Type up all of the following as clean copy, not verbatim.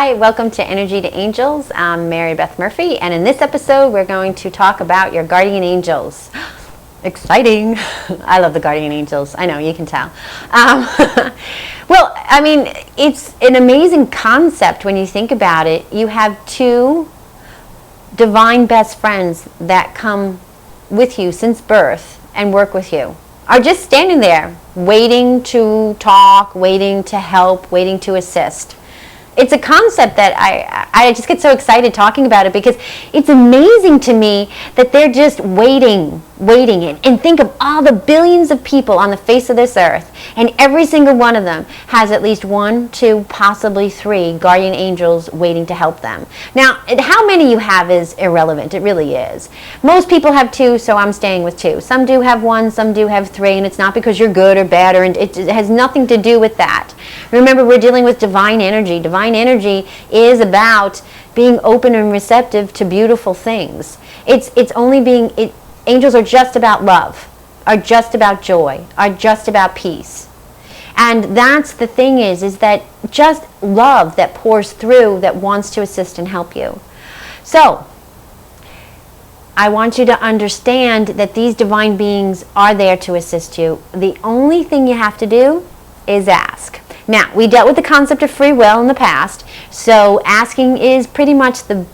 Hi, welcome to Energy to Angels. I'm Mary Beth Murphy, and in this episode we're going to talk about your guardian angels. Exciting. I love the guardian angels. I know, you can tell. Well, I mean, it's an amazing concept when you think about it. You have two divine best friends that come with you since birth and work with you, are just standing there waiting to talk, waiting to help, waiting to assist. It's a concept that I just get so excited talking about it because it's amazing to me that they're just waiting. And think of all the billions of people on the face of this earth, and every single one of them has at least 1, 2, possibly 3 guardian angels waiting to help them. Now, how many you have is irrelevant. It really is. Most people have 2, so I'm staying with 2. Some do have 1, some do have 3, and it's not because you're good or bad, or it has nothing to do with that. Remember, we're dealing with divine energy. Divine energy is about being open and receptive to beautiful things. It's only being... Angels are just about love, are just about joy, are just about peace. And that's the thing is that just love that pours through, that wants to assist and help you. So, I want you to understand that these divine beings are there to assist you. The only thing you have to do is ask. Now, we dealt with the concept of free will in the past, so asking is pretty much the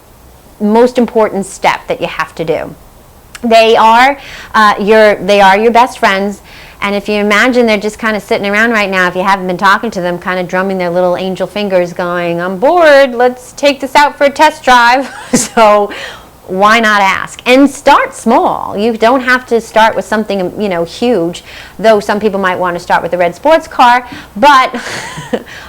most important step that you have to do. They are your best friends, and if you imagine they're just kind of sitting around right now, if you haven't been talking to them, kind of drumming their little angel fingers going, I'm bored, let's take this out for a test drive. So why not ask? And start small. You don't have to start with something, huge, though some people might want to start with a red sports car, but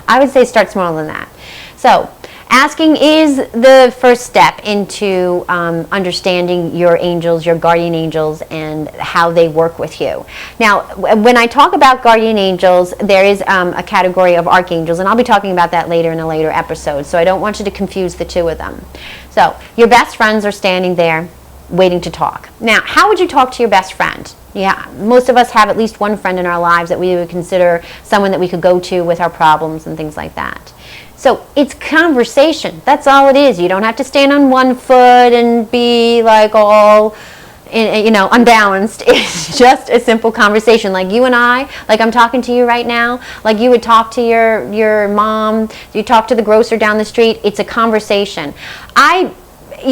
I would say start smaller than that. So asking is the first step into understanding your angels, your guardian angels, and how they work with you. Now, when I talk about guardian angels, there is a category of archangels, and I'll be talking about that later in a later episode, so I don't want you to confuse the two of them. So, your best friends are standing there waiting to talk. Now, how would you talk to your best friend? Yeah, most of us have at least one friend in our lives that we would consider someone that we could go to with our problems and things like that. So it's conversation. That's all it is. You don't have to stand on one foot and be like all, unbalanced. It's just a simple conversation. Like you and I, like I'm talking to you right now, like you would talk to your mom, you talk to the grocer down the street. It's a conversation. I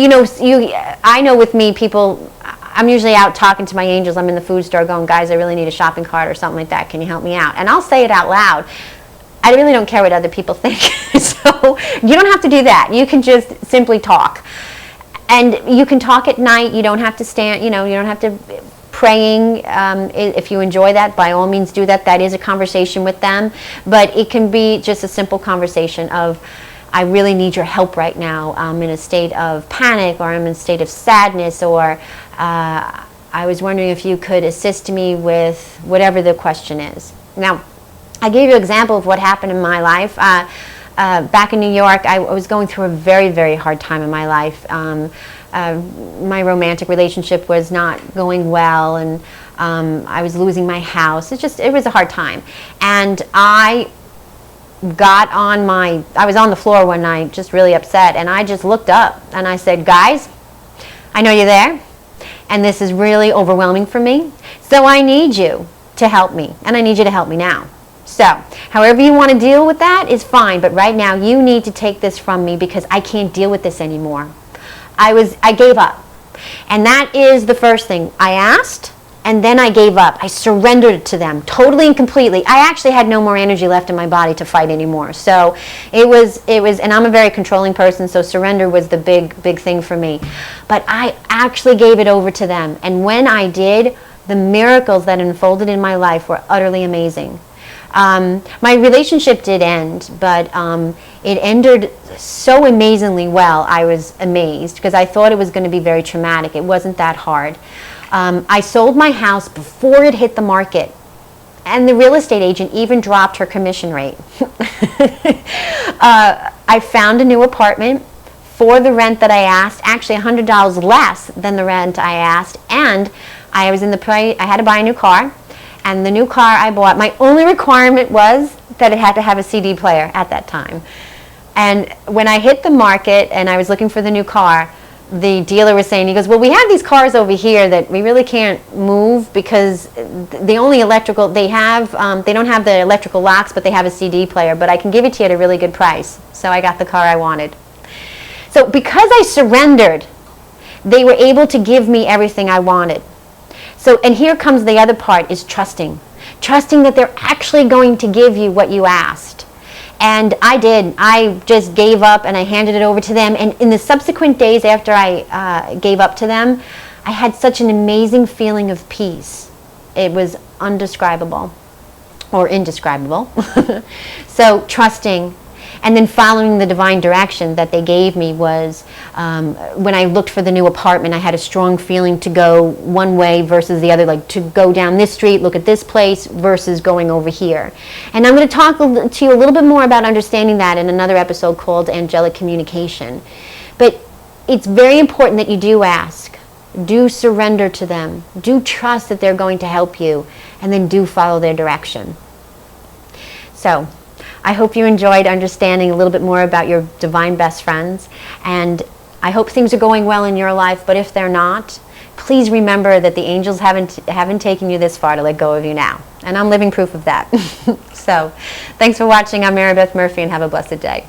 know with me, people, I'm usually out talking to my angels. I'm in the food store going, guys, I really need a shopping cart or something like that. Can you help me out? And I'll say it out loud. I really don't care what other people think. So you don't have to do that. You can just simply talk. And you can talk at night. You don't have to stand, you don't have to praying. If you enjoy that, by all means do that. That is a conversation with them. But it can be just a simple conversation of, I really need your help right now. I'm in a state of panic, or I'm in a state of sadness, or I was wondering if you could assist me with whatever the question is. Now, I gave you an example of what happened in my life. Back in New York, I was going through a very, very hard time in my life. My romantic relationship was not going well, and I was losing my house. It was a hard time. And I was on the floor one night, just really upset, and I just looked up and I said, guys, I know you're there, and this is really overwhelming for me, so I need you to help me, and I need you to help me now. So, however you want to deal with that is fine, but right now you need to take this from me because I can't deal with this anymore. I gave up. And that is the first thing. I asked, and then I gave up. I surrendered to them totally and completely. I actually had no more energy left in my body to fight anymore. So it was, and I'm a very controlling person, so surrender was the big thing for me. But I actually gave it over to them. And when I did, the miracles that unfolded in my life were utterly amazing. My relationship did end, but it ended so amazingly well. I was amazed because I thought it was going to be very traumatic. It wasn't that hard. I sold my house before it hit the market, and the real estate agent even dropped her commission rate. I found a new apartment for the rent that I asked, actually $100 less than the rent I asked, and I had to buy a new car. And the new car I bought, my only requirement was that it had to have a CD player at that time. And when I hit the market and I was looking for the new car, the dealer was saying, he goes, well, we have these cars over here that we really can't move because the only electrical they have, they don't have the electrical locks, but they have a CD player, but I can give it to you at a really good price. So I got the car I wanted. So because I surrendered, they were able to give me everything I wanted. So, and here comes the other part, is trusting. Trusting that they're actually going to give you what you asked. And I did. I just gave up and I handed it over to them. And in the subsequent days after I gave up to them, I had such an amazing feeling of peace. It was undescribable or indescribable. So trusting. And then following the divine direction that they gave me was, when I looked for the new apartment, I had a strong feeling to go one way versus the other, like to go down this street, look at this place, versus going over here. And I'm going to talk to you a little bit more about understanding that in another episode called Angelic Communication. But it's very important that you do ask. Do surrender to them. Do trust that they're going to help you. And then do follow their direction. So, I hope you enjoyed understanding a little bit more about your divine best friends, and I hope things are going well in your life, but if they're not, please remember that the angels haven't taken you this far to let go of you now, and I'm living proof of that. So, thanks for watching. I'm Mary Beth Murphy, and have a blessed day.